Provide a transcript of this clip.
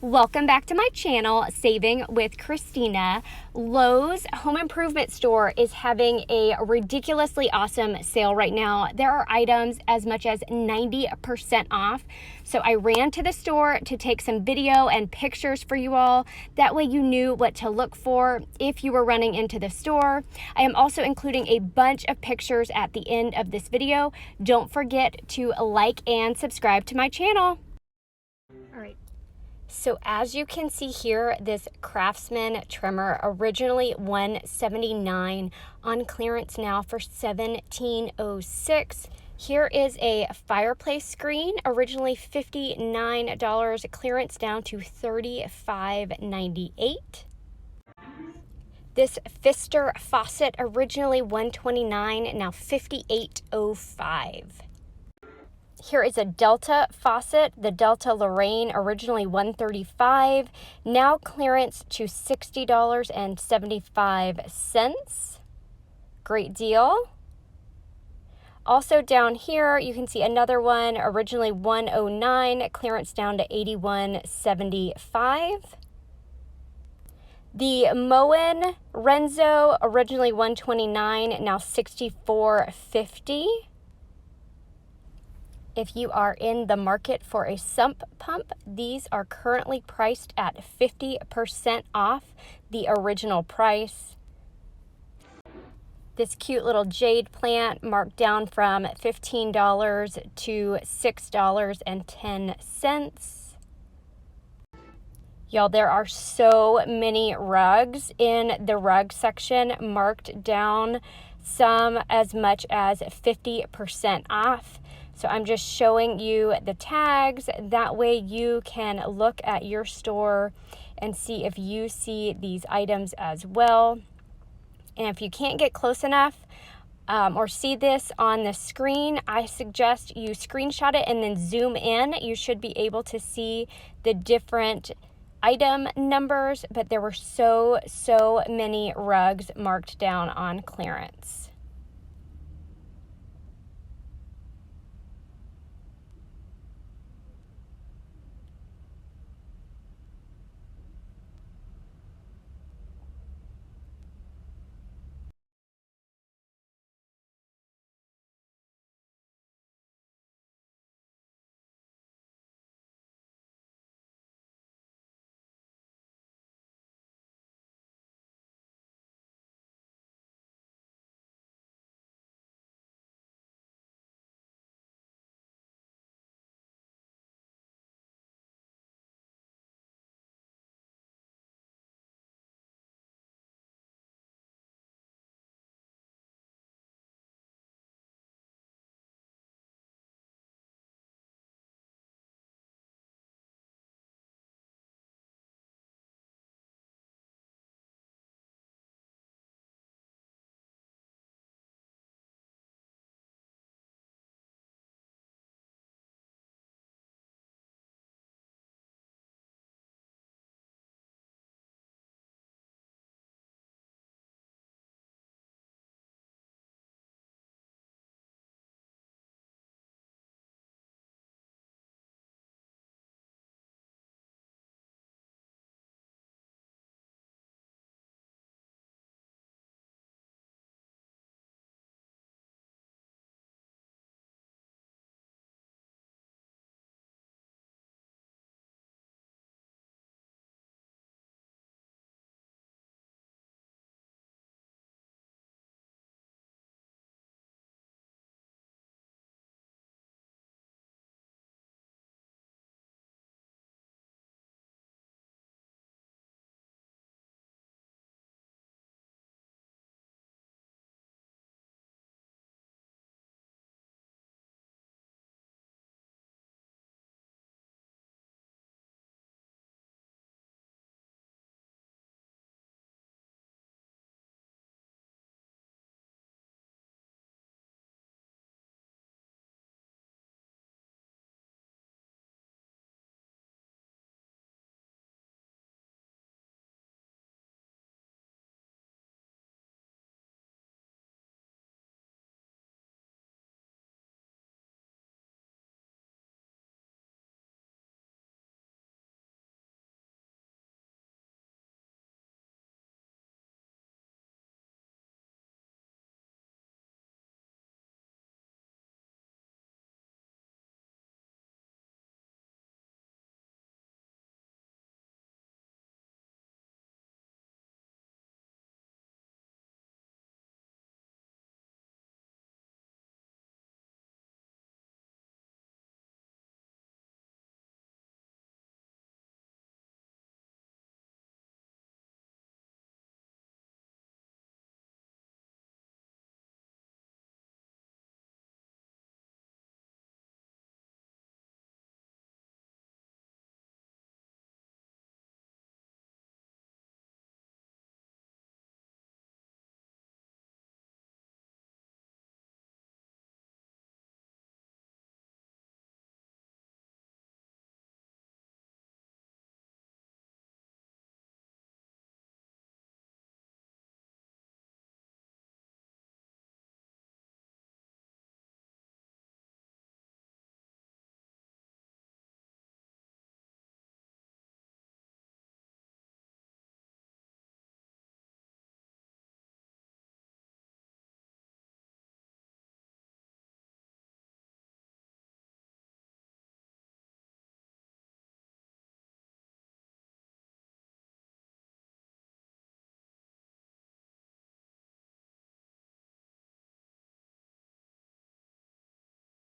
Welcome back to my channel, Saving with Christina. Lowe's home improvement store is having a ridiculously awesome sale right now. There are items as much as 90% off. So I ran to the store to take some video and pictures for you all. That way you knew what to look for if you were running into the store. I am also including a bunch of pictures at the end of this video. Don't forget to like and subscribe to my channel. All right. So as you can see here, this Craftsman trimmer, originally $179, on clearance now for $17.06. Here is a fireplace screen, originally $59, clearance down to $35.98. This Pfister faucet, originally $129, now $58.05. Here is a Delta faucet, the Delta Lorraine, originally $135, now clearance to $60.75. Great deal. Also down here, you can see another one, originally $109, clearance down to $81.75. The Moen Renzo, originally $129, now $64.50. If you are in the market for a sump pump, these are currently priced at 50% off the original price. This cute little jade plant marked down from $15 to $6.10. Y'all, there are so many rugs in the rug section marked down, some as much as 50% off. So I'm just showing you the tags. That way you can look at your store and see if you see these items as well. And if you can't get close enough or see this on the screen, I suggest you screenshot it and then zoom in. You should be able to see the different item numbers, but there were so many rugs marked down on clearance.